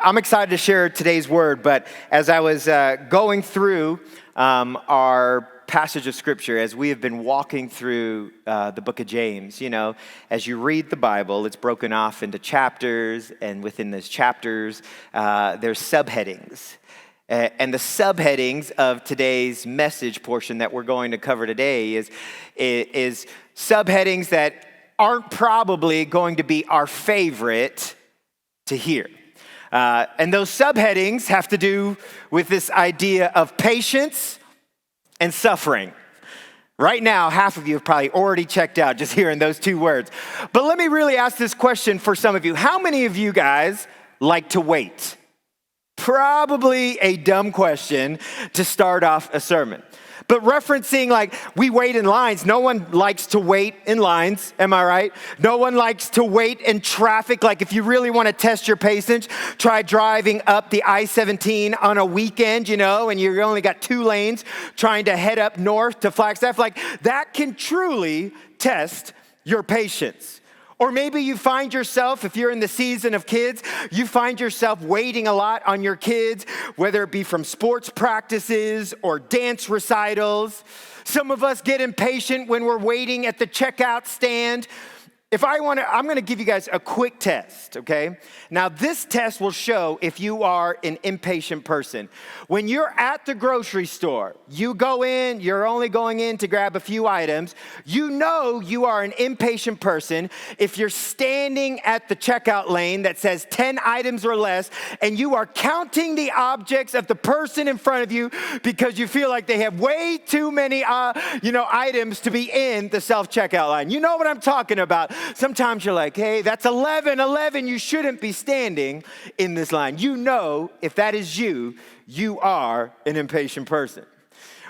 I'm excited to share today's word, but as I was going through our passage of scripture, as we have been walking through the book of James, you know, as you read the Bible, it's broken off into chapters, and within those chapters, there's subheadings. And the subheadings of today's message portion that we're going to cover today is subheadings that aren't probably going to be our favorite to hear. And those subheadings have to do with this idea of patience and suffering. Right now, half of you have probably already checked out just hearing those two words. But let me really ask this question for some of you. How many of you guys like to wait? Probably a dumb question to start off a sermon. But referencing like we wait in lines, no one likes to wait in lines, am I right? No one likes to wait in traffic. Like if you really want to test your patience, try driving up the I-17 on a weekend, you know, and you only got 2 lanes trying to head up north to Flagstaff. Like that can truly test your patience. Or maybe you find yourself, if you're in the season of kids, you find yourself waiting a lot on your kids, whether it be from sports practices or dance recitals. Some of us get impatient when we're waiting at the checkout stand. I'm going to give you guys a quick test, okay? Now, this test will show if you are an impatient person. When you're at the grocery store, you go in, you're only going in to grab a few items. You know you are an impatient person if you're standing at the checkout lane that says 10 items or less, and you are counting the objects of the person in front of you because you feel like they have way too many, items to be in the self-checkout line. You know what I'm talking about. Sometimes you're like, hey, that's 11, you shouldn't be standing in this line. You know, if that is you, you are an impatient person.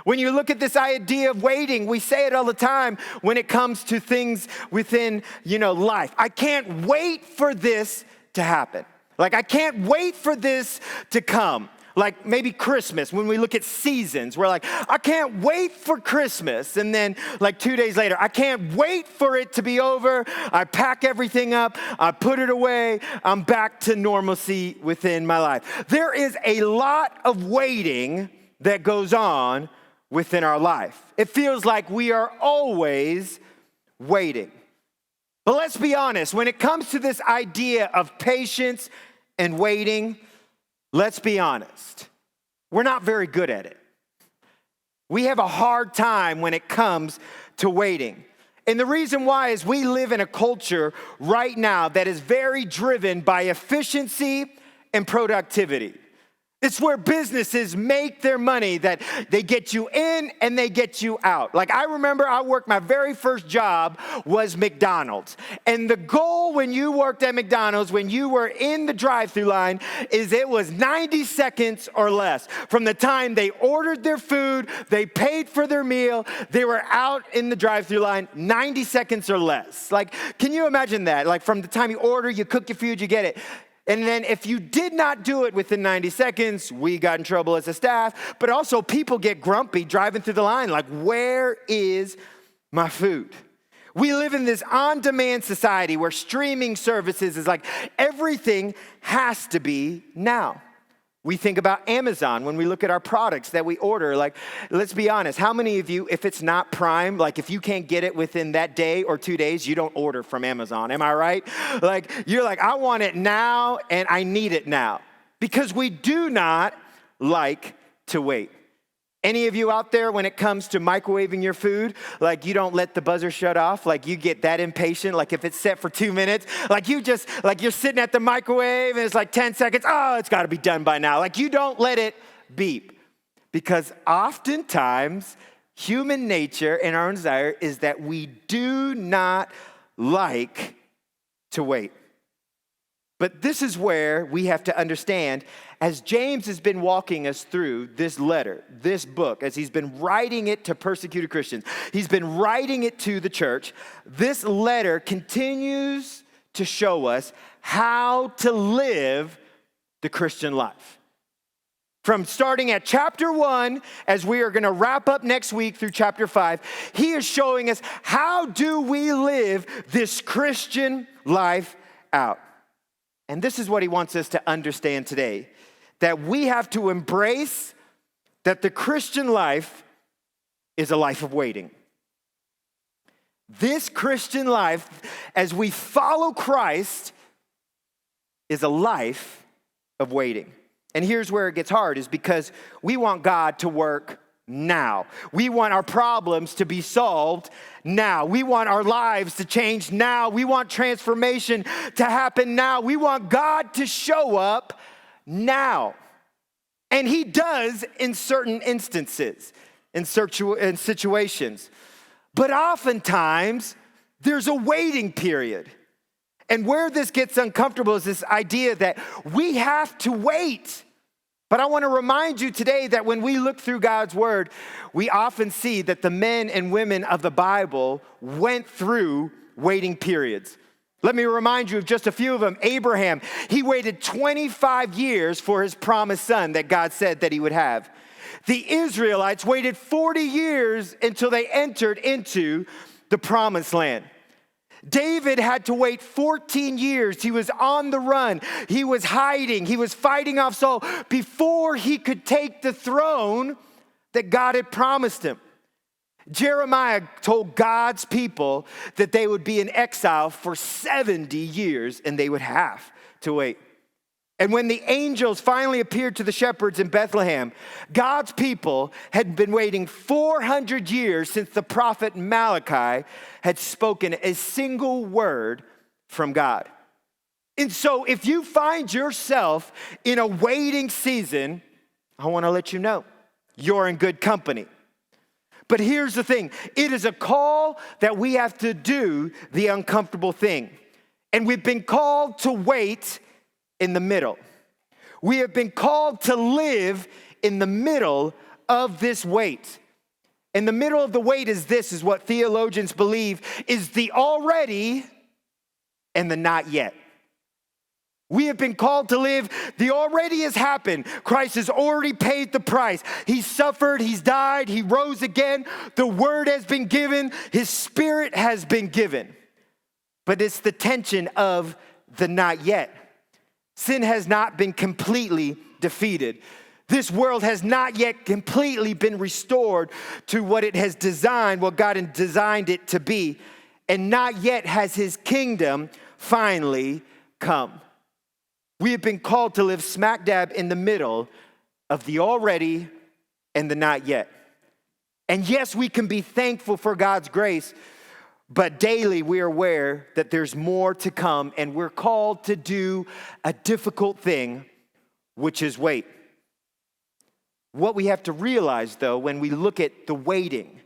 When you look at this idea of waiting, we say it all the time when it comes to things within, life. I can't wait for this to happen. Like, I can't wait for this to come. Like maybe Christmas, when we look at seasons, we're like, I can't wait for Christmas. And then like 2 days later, I can't wait for it to be over. I pack everything up, I put it away, I'm back to normalcy within my life. There is a lot of waiting that goes on within our life. It feels like we are always waiting. But let's be honest, when it comes to this idea of patience and waiting, let's be honest, we're not very good at it. We have a hard time when it comes to waiting. And the reason why is we live in a culture right now that is very driven by efficiency and productivity. It's where businesses make their money, that they get you in and they get you out. Like I remember my very first job was McDonald's. And the goal when you worked at McDonald's, when you were in the drive-thru line, is it was 90 seconds or less. From the time they ordered their food, they paid for their meal, they were out in the drive-thru line, 90 seconds or less. Like, can you imagine that? Like from the time you order, you cook your food, you get it. And then if you did not do it within 90 seconds, we got in trouble as a staff, but also people get grumpy driving through the line like, where is my food? We live in this on-demand society where streaming services is like everything has to be now. We think about Amazon when we look at our products that we order. Like, let's be honest, how many of you, if it's not Prime, like if you can't get it within that day or 2 days, you don't order from Amazon, am I right? Like, you're like, I want it now and I need it now. Because we do not like to wait. Any of you out there, when it comes to microwaving your food, like you don't let the buzzer shut off, like you get that impatient, like if it's set for 2 minutes, like you're sitting at the microwave and it's like 10 seconds, oh, it's gotta be done by now. Like you don't let it beep. Because oftentimes, human nature and our desire is that we do not like to wait. But this is where we have to understand, as James has been walking us through this letter, this book, as he's been writing it to persecuted Christians, he's been writing it to the church, this letter continues to show us how to live the Christian life. From starting at chapter 1, as we are going to wrap up next week through chapter 5, he is showing us how do we live this Christian life out. And this is what he wants us to understand today, that we have to embrace that the Christian life is a life of waiting. This Christian life, as we follow Christ, is a life of waiting. And here's where it gets hard, is because we want God to work now. We want our problems to be solved now. We want our lives to change now. We want transformation to happen now. We want God to show up now. And he does in certain instances, in situations. But oftentimes, there's a waiting period. And where this gets uncomfortable is this idea that we have to wait. But I want to remind you today that when we look through God's word, we often see that the men and women of the Bible went through waiting periods. Let me remind you of just a few of them. Abraham, he waited 25 years for his promised son that God said that he would have. The Israelites waited 40 years until they entered into the promised land. David had to wait 14 years. He was on the run. He was hiding. He was fighting off Saul before he could take the throne that God had promised him. Jeremiah told God's people that they would be in exile for 70 years and they would have to wait. And when the angels finally appeared to the shepherds in Bethlehem, God's people had been waiting 400 years since the prophet Malachi had spoken a single word from God. And so if you find yourself in a waiting season, I want to let you know, you're in good company. But here's the thing, it is a call that we have to do the uncomfortable thing. And we've been called to wait in the middle. We have been called to live in the middle of this wait. In the middle of the wait is what theologians believe is the already and the not yet. We have been called to live, the already has happened. Christ has already paid the price. He suffered, he's died, he rose again. The word has been given, his spirit has been given. But it's the tension of the not yet. Sin has not been completely defeated. This world has not yet completely been restored to what it has designed, what God had designed it to be. And not yet has his kingdom finally come. We have been called to live smack dab in the middle of the already and the not yet. And yes, we can be thankful for God's grace, but daily we are aware that there's more to come, and we're called to do a difficult thing, which is wait. What we have to realize, though, when we look at the waiting,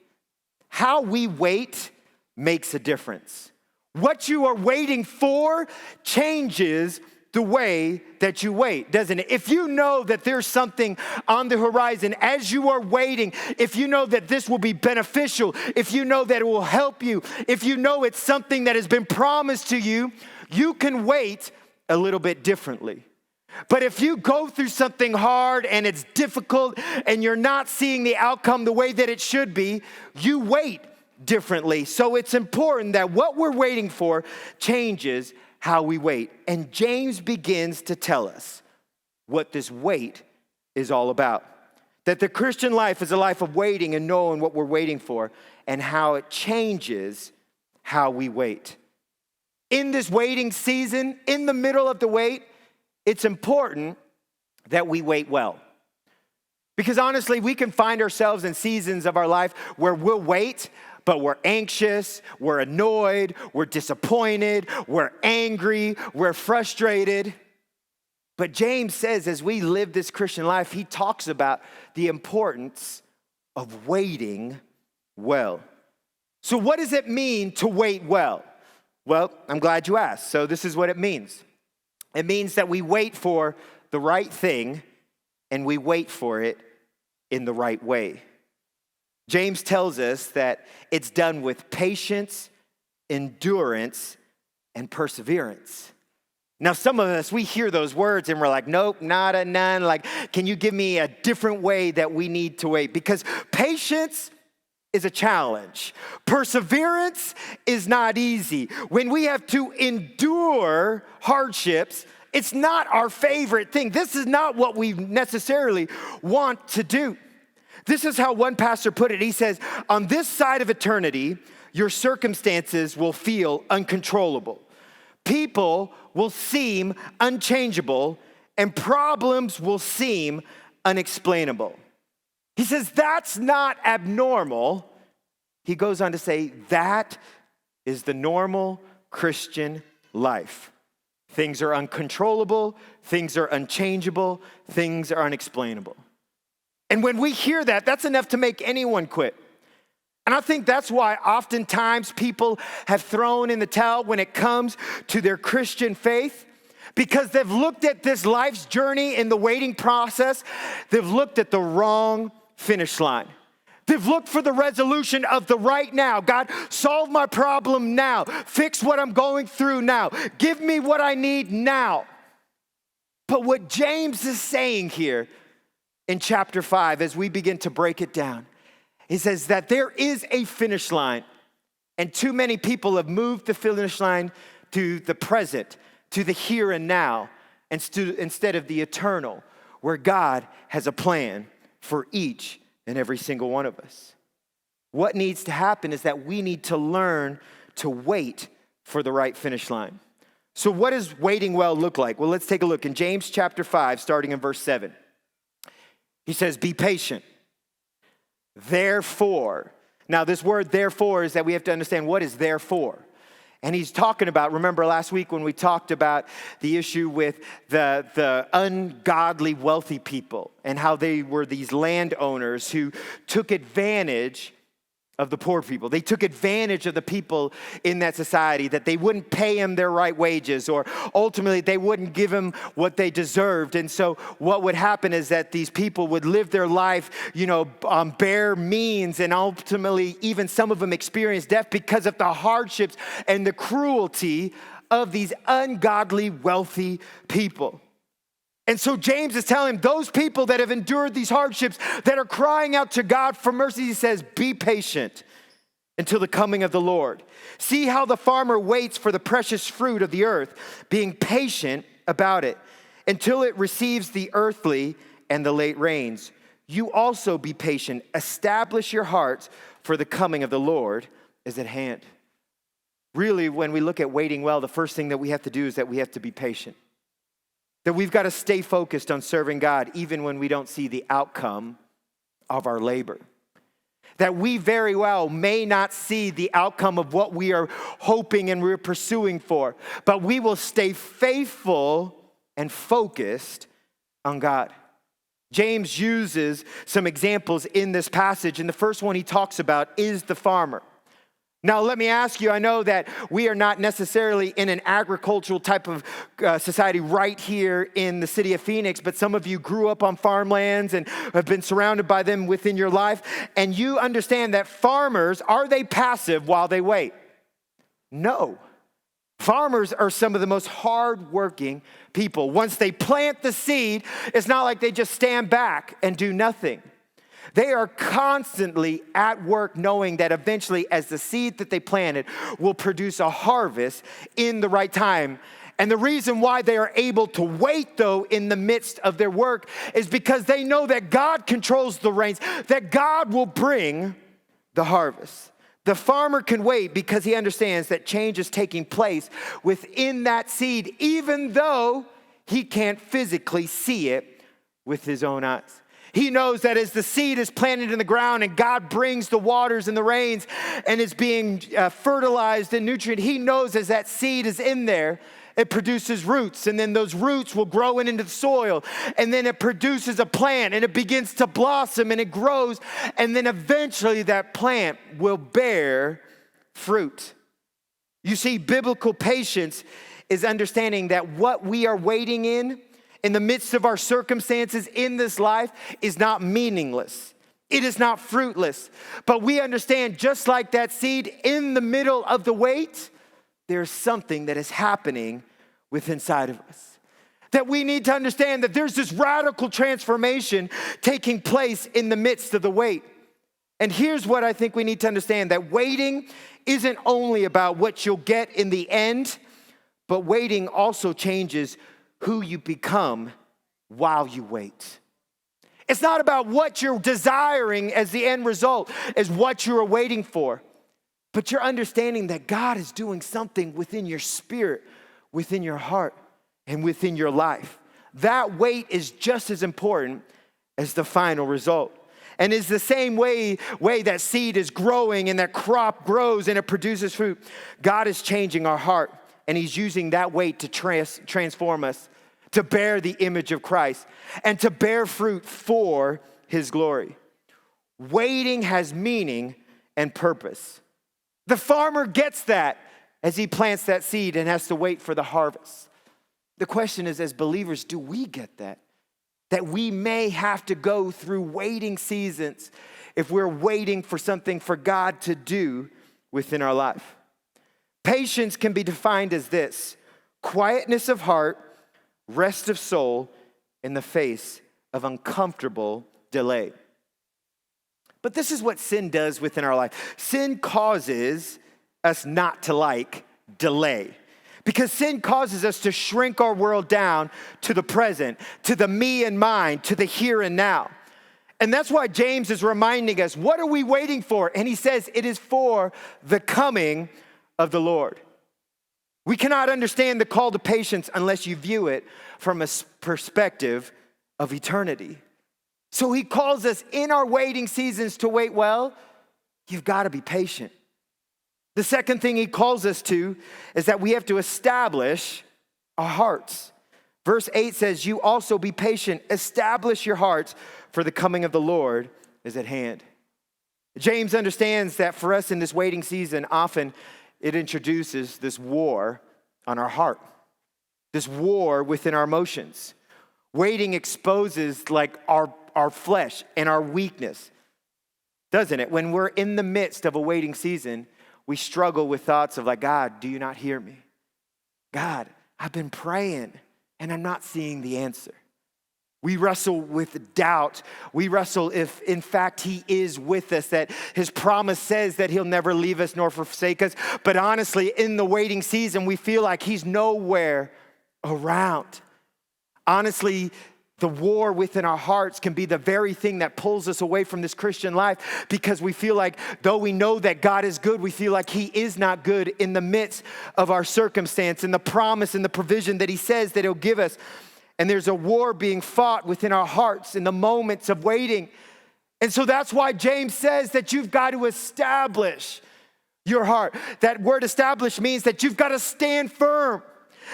how we wait makes a difference. What you are waiting for changes the way that you wait, doesn't it? If you know that there's something on the horizon as you are waiting, if you know that this will be beneficial, if you know that it will help you, if you know it's something that has been promised to you, you can wait a little bit differently. But if you go through something hard and it's difficult and you're not seeing the outcome the way that it should be, you wait differently. So it's important that what we're waiting for changes how we wait. And James begins to tell us what this wait is all about. That the Christian life is a life of waiting and knowing what we're waiting for and how it changes how we wait. In this waiting season, in the middle of the wait, it's important that we wait well. Because honestly, we can find ourselves in seasons of our life where we'll wait, but we're anxious, we're annoyed, we're disappointed, we're angry, we're frustrated. But James says as we live this Christian life, he talks about the importance of waiting well. So what does it mean to wait well? Well, I'm glad you asked. So this is what it means. It means that we wait for the right thing and we wait for it in the right way. James tells us that it's done with patience, endurance, and perseverance. Now, some of us, we hear those words and we're like, nope, nada, none. Like, can you give me a different way that we need to wait? Because patience is a challenge. Perseverance is not easy. When we have to endure hardships, It's not our favorite thing. This is not what we necessarily want to do. This is how one pastor put it. He says, on this side of eternity, your circumstances will feel uncontrollable. People will seem unchangeable, and problems will seem unexplainable. He says that's not abnormal. He goes on to say that is the normal Christian life. Things are uncontrollable, things are unchangeable, things are unexplainable. And when we hear that, that's enough to make anyone quit. And I think that's why oftentimes people have thrown in the towel when it comes to their Christian faith, because they've looked at this life's journey in the waiting process. They've looked at the wrong finish line. They've looked for the resolution of the right now. God, solve my problem now. Fix what I'm going through now. Give me what I need now. But what James is saying here in chapter 5, as we begin to break it down, he says that there is a finish line, and too many people have moved the finish line to the present, to the here and now, instead of the eternal, where God has a plan for each and every single one of us. What needs to happen is that we need to learn to wait for the right finish line. So what does waiting well look like? Well, let's take a look in James chapter 5, starting in verse 7. He says, be patient. Therefore. Now, this word therefore is that we have to understand what is therefore. And he's talking about, remember last week when we talked about the issue with the ungodly wealthy people and how they were these landowners who took advantage of the poor people. They took advantage of the people in that society, that they wouldn't pay them their right wages, or ultimately they wouldn't give them what they deserved. And so what would happen is that these people would live their life, on bare means, and ultimately even some of them experienced death because of the hardships and the cruelty of these ungodly wealthy people. And so James is telling him, those people that have endured these hardships, that are crying out to God for mercy, he says, be patient until the coming of the Lord. See how the farmer waits for the precious fruit of the earth, being patient about it until it receives the earthly and the late rains. You also be patient. Establish your hearts, for the coming of the Lord is at hand. Really, when we look at waiting well, the first thing that we have to do is that we have to be patient. That we've got to stay focused on serving God even when we don't see the outcome of our labor. That we very well may not see the outcome of what we are hoping and we're pursuing for, but we will stay faithful and focused on God. James uses some examples in this passage, and the first one he talks about is the farmer. Now, let me ask you, I know that we are not necessarily in an agricultural type of society right here in the city of Phoenix, but some of you grew up on farmlands and have been surrounded by them within your life, and you understand that farmers, are they passive while they wait? No. Farmers are some of the most hardworking people. Once they plant the seed, it's not like they just stand back and do nothing. They are constantly at work knowing that eventually as the seed that they planted will produce a harvest in the right time. And the reason why they are able to wait, though, in the midst of their work is because they know that God controls the rains, that God will bring the harvest. The farmer can wait because he understands that change is taking place within that seed, even though he can't physically see it with his own eyes. He knows that as the seed is planted in the ground and God brings the waters and the rains and is being fertilized and nutrient, he knows as that seed is in there, it produces roots, and then those roots will grow into the soil, and then it produces a plant, and it begins to blossom, and it grows, and then eventually that plant will bear fruit. You see, biblical patience is understanding that what we are waiting in the midst of our circumstances in this life is not meaningless. It is not fruitless. But we understand, just like that seed in the middle of the wait, there's something that is happening within inside of us. That we need to understand that there's this radical transformation taking place in the midst of the wait. And here's what I think we need to understand, that waiting isn't only about what you'll get in the end, but waiting also changes who you become while you wait. It's not about what you're desiring as the end result, as what you are waiting for. But you're understanding that God is doing something within your spirit, within your heart, and within your life. That wait is just as important as the final result. And it's the same way that seed is growing and that crop grows and it produces fruit. God is changing our heart, and he's using that wait to transform us, to bear the image of Christ, and to bear fruit for his glory. Waiting has meaning and purpose. The farmer gets that as he plants that seed and has to wait for the harvest. The question is, as believers, do we get that? That we may have to go through waiting seasons if we're waiting for something for God to do within our life. Patience can be defined as this: quietness of heart, rest of soul in the face of uncomfortable delay. But this is what sin does within our life. Sin causes us not to like delay. Because sin causes us to shrink our world down to the present, to the me and mine, to the here and now. And that's why James is reminding us, what are we waiting for? And he says, it is for the coming of the Lord. We cannot understand the call to patience unless you view it from a perspective of eternity. So he calls us in our waiting seasons to wait well. You've got to be patient. The second thing he calls us to is that we have to establish our hearts. Verse 8 says, you also be patient, establish your hearts, for the coming of the Lord is at hand. James understands that for us in this waiting season, often it introduces this war on our heart, this war within our emotions. Waiting exposes like our flesh and our weakness, doesn't it? When we're in the midst of a waiting season, we struggle with thoughts of like, God, do you not hear me? God, I've been praying and I'm not seeing the answer. We wrestle with doubt. We wrestle if, in fact, he is with us, that his promise says that he'll never leave us nor forsake us. But honestly, in the waiting season, we feel like he's nowhere around. Honestly, the war within our hearts can be the very thing that pulls us away from this Christian life, because we feel like, though we know that God is good, we feel like he is not good in the midst of our circumstance and the promise and the provision that he says that he'll give us. And there's a war being fought within our hearts in the moments of waiting. And so that's why James says that you've got to establish your heart. That word establish means that you've got to stand firm.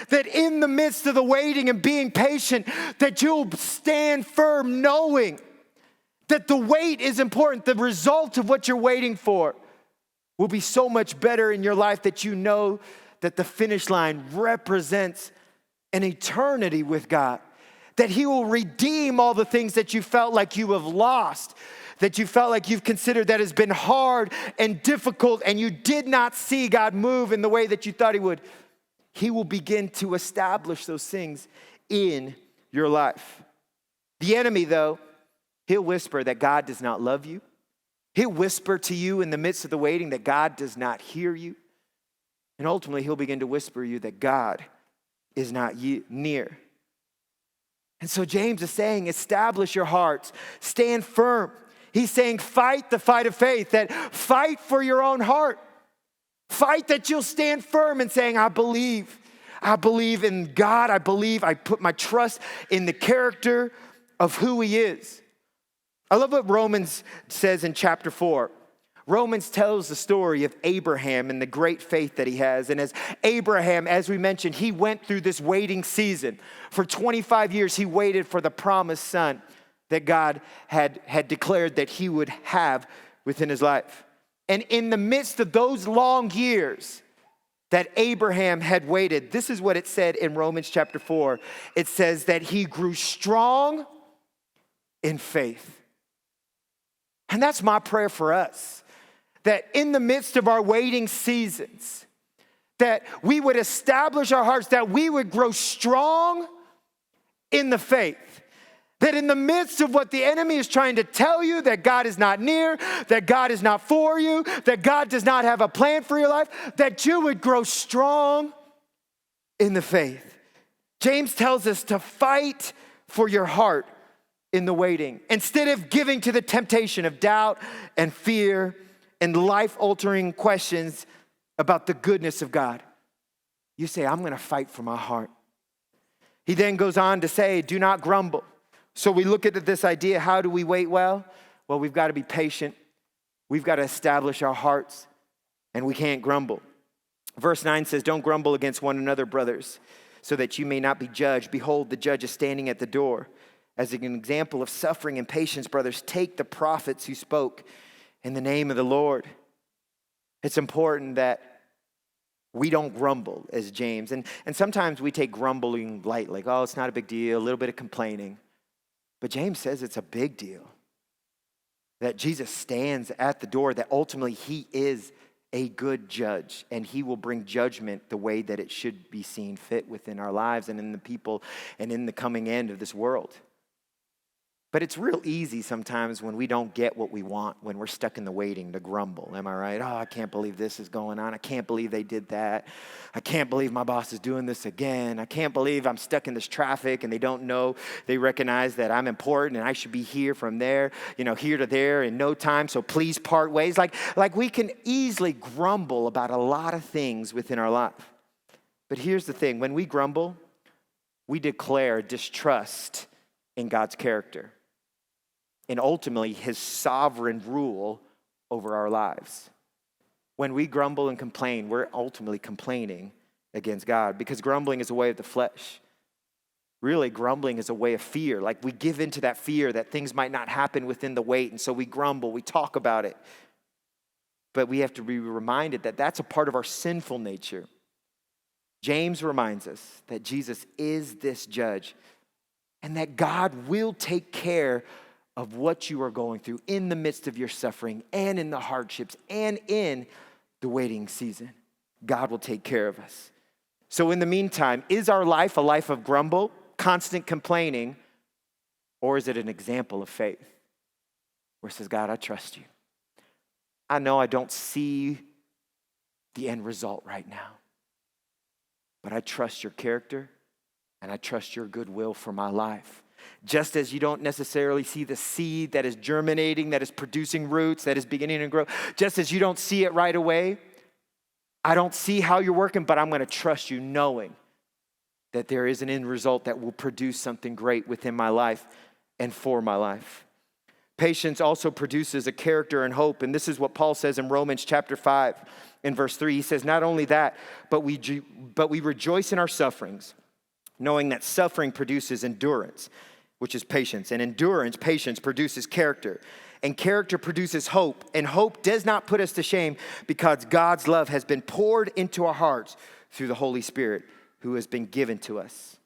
That in the midst of the waiting and being patient, that you'll stand firm knowing that the wait is important. The result of what you're waiting for will be so much better in your life, that you know that the finish line represents an eternity with God. That he will redeem all the things that you felt like you have lost, that you felt like you've considered that has been hard and difficult, and you did not see God move in the way that you thought he would. He will begin to establish those things in your life. The enemy, though, he'll whisper that God does not love you. He'll whisper to you in the midst of the waiting that God does not hear you. And ultimately, he'll begin to whisper you that God is not near. And so James is saying, establish your hearts, stand firm. He's saying, fight the fight of faith, that fight for your own heart. Fight that you'll stand firm in saying, I believe in God. I put my trust in the character of who he is. I love what Romans says in chapter 4. Romans tells the story of Abraham and the great faith that he has. And as Abraham, as we mentioned, he went through this waiting season. For 25 years, he waited for the promised son that God had declared that he would have within his life. And in the midst of those long years that Abraham had waited, this is what it said in Romans chapter 4. It says that he grew strong in faith. And that's my prayer for us, that in the midst of our waiting seasons, that we would establish our hearts, that we would grow strong in the faith. That in the midst of what the enemy is trying to tell you, that God is not near, that God is not for you, that God does not have a plan for your life, that you would grow strong in the faith. James tells us to fight for your heart in the waiting. Instead of giving to the temptation of doubt and fear and life-altering questions about the goodness of God, you say, I'm going to fight for my heart. He then goes on to say, do not grumble. So we look at this idea, how do we wait well? Well, we've got to be patient. We've got to establish our hearts, and we can't grumble. Verse 9 says, don't grumble against one another, brothers, so that you may not be judged. Behold, the judge is standing at the door. As an example of suffering and patience, brothers, take the prophets who spoke in the name of the Lord. It's important that we don't grumble, as James. And sometimes we take grumbling light, like, oh, it's not a big deal, a little bit of complaining. But James says it's a big deal. That Jesus stands at the door, that ultimately he is a good judge, and he will bring judgment the way that it should be seen fit within our lives and in the people and in the coming end of this world. But it's real easy sometimes when we don't get what we want, when we're stuck in the waiting, to grumble. Am I right? Oh, I can't believe this is going on. I can't believe they did that. I can't believe my boss is doing this again. I can't believe I'm stuck in this traffic and they don't know. They recognize that I'm important and I should be here from there, here to there in no time. So please part ways. Like we can easily grumble about a lot of things within our life. But here's the thing. When we grumble, we declare distrust in God's character and ultimately his sovereign rule over our lives. When we grumble and complain, we're ultimately complaining against God, because grumbling is a way of the flesh. Really, grumbling is a way of fear. Like we give into that fear that things might not happen within the wait, and so we grumble, we talk about it. But we have to be reminded that that's a part of our sinful nature. James reminds us that Jesus is this judge and that God will take care of what you are going through in the midst of your suffering and in the hardships and in the waiting season. God will take care of us. So in the meantime, is our life a life of grumble, constant complaining, or is it an example of faith where it says, God, I trust you. I know I don't see the end result right now, but I trust your character and I trust your goodwill for my life. Just as you don't necessarily see the seed that is germinating, that is producing roots, that is beginning to grow, just as you don't see it right away, I don't see how you're working, but I'm going to trust you knowing that there is an end result that will produce something great within my life and for my life. Patience also produces a character and hope, and this is what Paul says in Romans chapter 5 in verse 3. He says, not only that, but we rejoice in our sufferings, knowing that suffering produces endurance, which is patience. And endurance, patience, produces character. And character produces hope. And hope does not put us to shame, because God's love has been poured into our hearts through the Holy Spirit who has been given to us.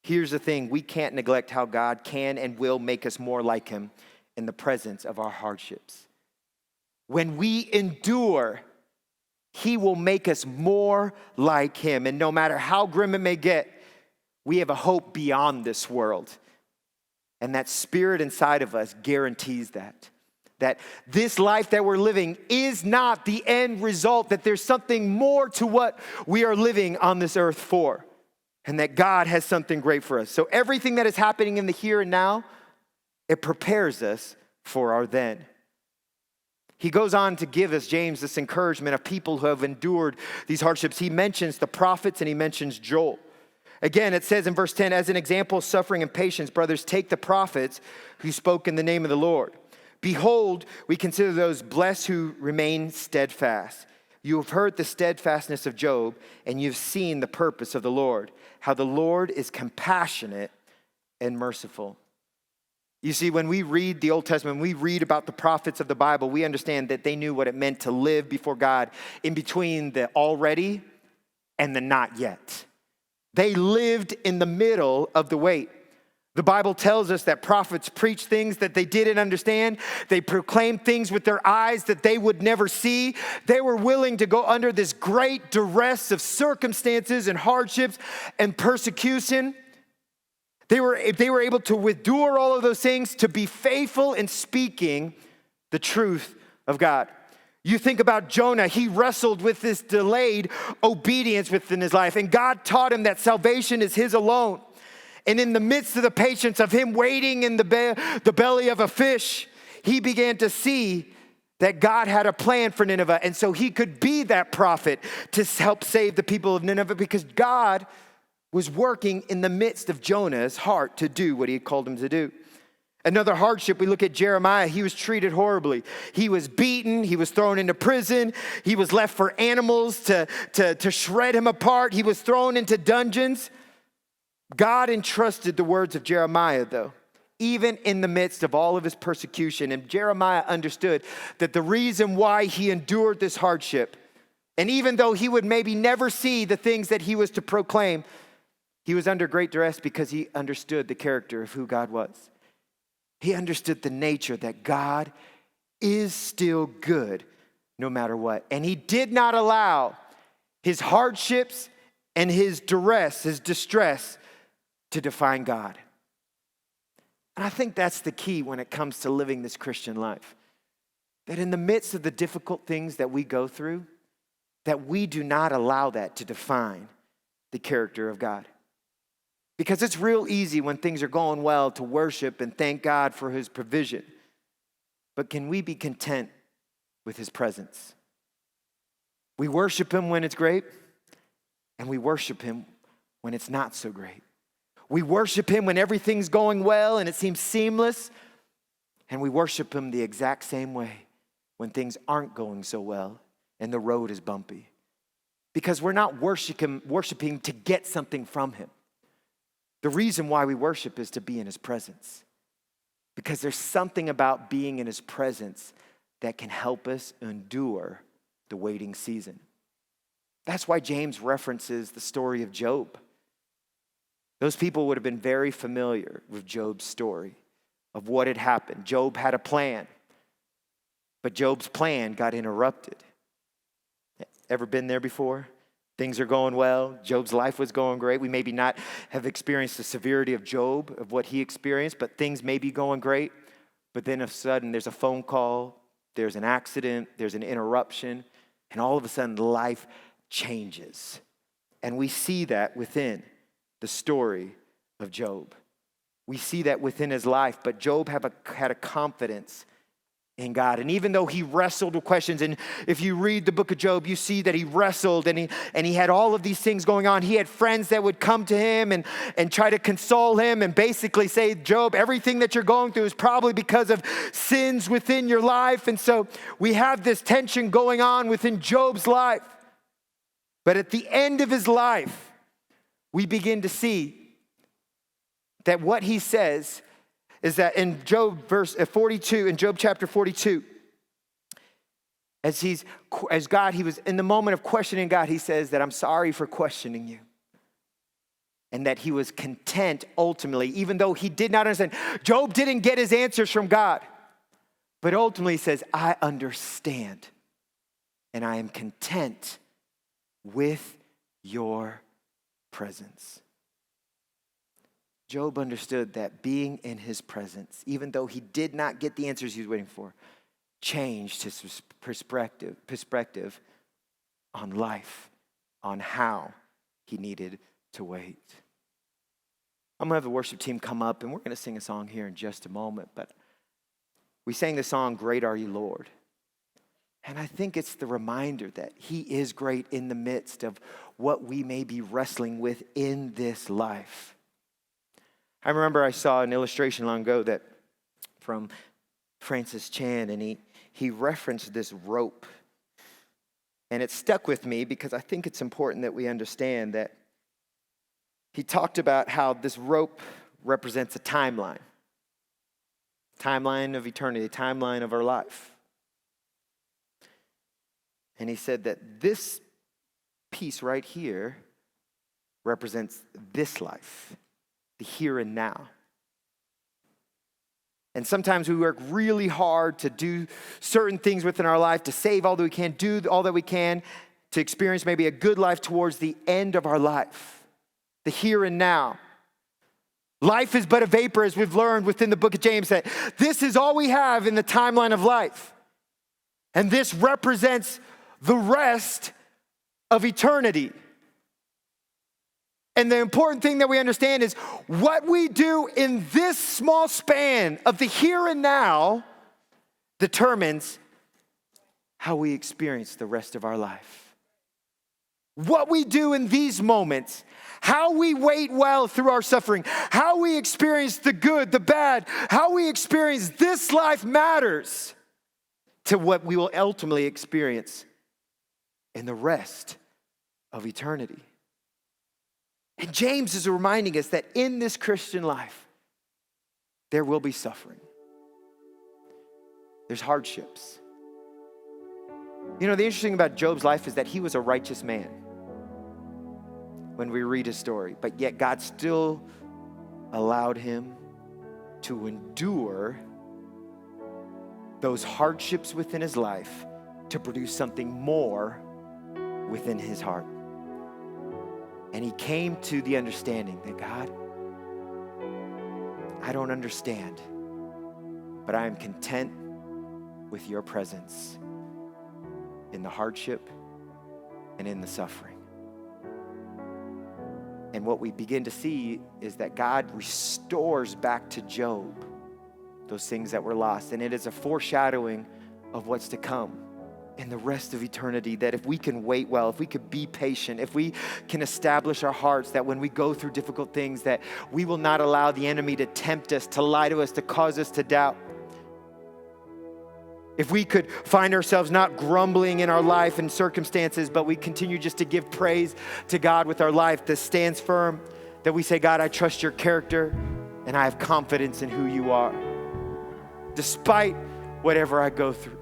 Here's the thing. We can't neglect how God can and will make us more like him in the presence of our hardships. When we endure, he will make us more like him. And no matter how grim it may get, we have a hope beyond this world. And that spirit inside of us guarantees that this life that we're living is not the end result, that there's something more to what we are living on this earth for, and that God has something great for us. So everything that is happening in the here and now, it prepares us for our then. He goes on to give us, James, this encouragement of people who have endured these hardships. He mentions the prophets and he mentions Joel. Again, it says in verse 10, as an example of suffering and patience, brothers, take the prophets who spoke in the name of the Lord. Behold, we consider those blessed who remain steadfast. You have heard the steadfastness of Job, and you've seen the purpose of the Lord, how the Lord is compassionate and merciful. You see, when we read the Old Testament, when we read about the prophets of the Bible, we understand that they knew what it meant to live before God in between the already and the not yet. They lived in the middle of the wait. The Bible tells us that prophets preached things that they didn't understand. They proclaimed things with their eyes that they would never see. They were willing to go under this great duress of circumstances and hardships and persecution. They were able to endure all of those things, to be faithful in speaking the truth of God. You think about Jonah, he wrestled with this delayed obedience within his life, and God taught him that salvation is his alone. And in the midst of the patience of him waiting in the belly of a fish, he began to see that God had a plan for Nineveh. And so he could be that prophet to help save the people of Nineveh, because God was working in the midst of Jonah's heart to do what he had called him to do. Another hardship, we look at Jeremiah. He was treated horribly. He was beaten. He was thrown into prison. He was left for animals to shred him apart. He was thrown into dungeons. God entrusted the words of Jeremiah, though, even in the midst of all of his persecution. And Jeremiah understood that the reason why he endured this hardship, and even though he would maybe never see the things that he was to proclaim, he was under great duress because he understood the character of who God was. He understood the nature that God is still good no matter what. And he did not allow his hardships and his duress, his distress, to define God. And I think that's the key when it comes to living this Christian life. That in the midst of the difficult things that we go through, that we do not allow that to define the character of God. Because it's real easy when things are going well to worship and thank God for his provision. But can we be content with his presence? We worship him when it's great, and we worship him when it's not so great. We worship him when everything's going well and it seems seamless, and we worship him the exact same way when things aren't going so well and the road is bumpy. Because we're not worshiping to get something from him. The reason why we worship is to be in his presence. Because there's something about being in his presence that can help us endure the waiting season. That's why James references the story of Job. Those people would have been very familiar with Job's story of what had happened. Job had a plan, but Job's plan got interrupted. Ever been there before? Things are going well. Job's life was going great. We maybe not have experienced the severity of Job, of what he experienced, but things may be going great. But then all of a sudden there's a phone call, there's an accident, there's an interruption, and all of a sudden life changes. And we see that within the story of Job. We see that within his life, but Job had a confidence in God. And even though he wrestled with questions, and if you read the book of Job, you see that he wrestled and he had all of these things going on. He had friends that would come to him and try to console him and basically say, Job, everything that you're going through is probably because of sins within your life. And so we have this tension going on within Job's life. But at the end of his life, we begin to see that what he says is that in Job in Job chapter 42, he was in the moment of questioning God, he says that I'm sorry for questioning you. And that he was content ultimately, even though he did not understand. Job didn't get his answers from God, but ultimately he says, I understand and I am content with your presence. Job understood that being in his presence, even though he did not get the answers he was waiting for, changed his perspective on life, on how he needed to wait. I'm going to have the worship team come up, and we're going to sing a song here in just a moment. But we sang the song, Great Are You, Lord. And I think it's the reminder that he is great in the midst of what we may be wrestling with in this life. I remember I saw an illustration long ago that from Francis Chan, and he referenced this rope. And it stuck with me because I think it's important that we understand that he talked about how this rope represents a timeline of eternity, a timeline of our life. And he said that this piece right here represents this life, the here and now. And sometimes we work really hard to do certain things within our life, to save all that we can, do all that we can, to experience maybe a good life towards the end of our life, the here and now. Life is but a vapor, as we've learned within the book of James, that this is all we have in the timeline of life. And this represents the rest of eternity. And the important thing that we understand is what we do in this small span of the here and now determines how we experience the rest of our life. What we do in these moments, how we wait well through our suffering, how we experience the good, the bad, how we experience this life matters to what we will ultimately experience in the rest of eternity. And James is reminding us that in this Christian life, there will be suffering. There's hardships. You know, the interesting thing about Job's life is that he was a righteous man when we read his story, but yet God still allowed him to endure those hardships within his life to produce something more within his heart. And he came to the understanding that, God, I don't understand, but I am content with your presence in the hardship and in the suffering. And what we begin to see is that God restores back to Job those things that were lost. And it is a foreshadowing of what's to come in the rest of eternity, that if we can wait well, if we could be patient, if we can establish our hearts that when we go through difficult things, that we will not allow the enemy to tempt us, to lie to us, to cause us to doubt. If we could find ourselves not grumbling in our life and circumstances, but we continue just to give praise to God with our life that stands firm, that we say, God, I trust your character and I have confidence in who you are, despite whatever I go through.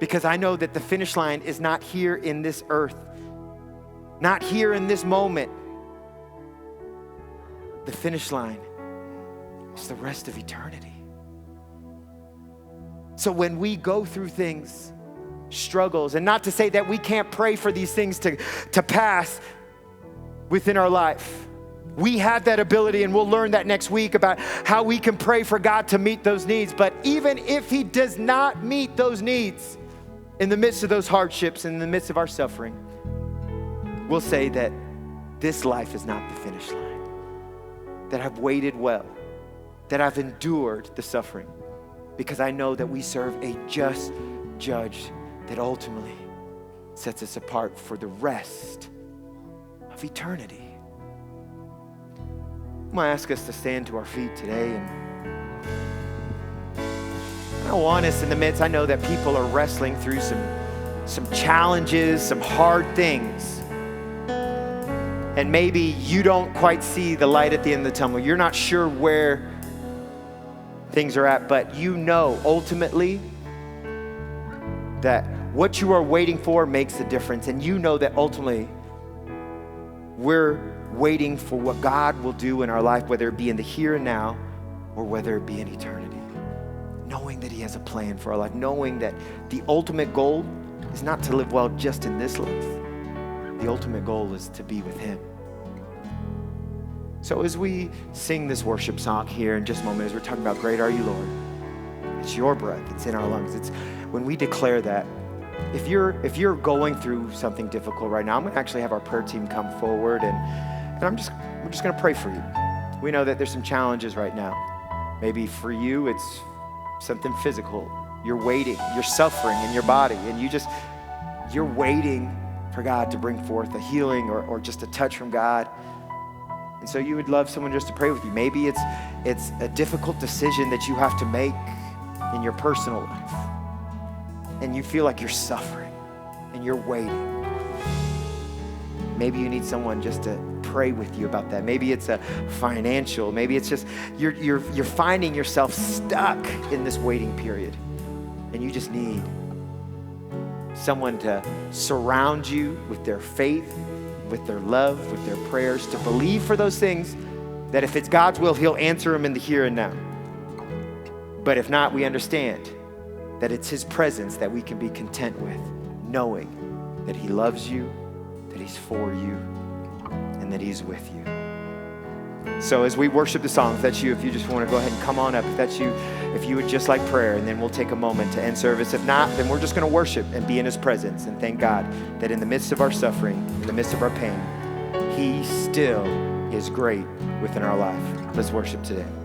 Because I know that the finish line is not here in this earth, not here in this moment. The finish line is the rest of eternity. So when we go through things, struggles, and not to say that we can't pray for these things to pass within our life. We have that ability, and we'll learn that next week about how we can pray for God to meet those needs. But even if he does not meet those needs, in the midst of those hardships, in the midst of our suffering, we'll say that this life is not the finish line, that I've waited well, that I've endured the suffering, because I know that we serve a just judge that ultimately sets us apart for the rest of eternity. I'm going to ask us to stand to our feet today, and I want us in the midst, I know that people are wrestling through some challenges, some hard things. And maybe you don't quite see the light at the end of the tunnel. You're not sure where things are at, but you know ultimately that what you are waiting for makes a difference. And you know that ultimately we're waiting for what God will do in our life, whether it be in the here and now or whether it be in eternity. Knowing that he has a plan for our life, knowing that the ultimate goal is not to live well just in this life. The ultimate goal is to be with him. So as we sing this worship song here in just a moment, as we're talking about great are you, Lord, it's your breath, it's in our lungs. It's when we declare that, if you're going through something difficult right now, I'm going to actually have our prayer team come forward, and we're just going to pray for you. We know that there's some challenges right now. Maybe for you, it's something physical. You're waiting, you're suffering in your body, and you're waiting for God to bring forth a healing or just a touch from God. And so you would love someone just to pray with you. Maybe it's a difficult decision that you have to make in your personal life, and you feel like you're suffering and you're waiting. Maybe you need someone just to pray with you about that. Maybe it's a financial, maybe it's just you're finding yourself stuck in this waiting period, and you just need someone to surround you with their faith, with their love, with their prayers, to believe for those things, that if it's God's will, he'll answer them in the here and now. But if not, we understand that it's his presence that we can be content with, knowing that he loves you, that he's for you, and that he's with you. So as we worship the song, if that's you, if you just want to go ahead and come on up, if that's you, if you would just like prayer, and then we'll take a moment to end service. If not, then we're just going to worship and be in his presence and thank God that in the midst of our suffering, in the midst of our pain, he still is great within our life. Let's worship today.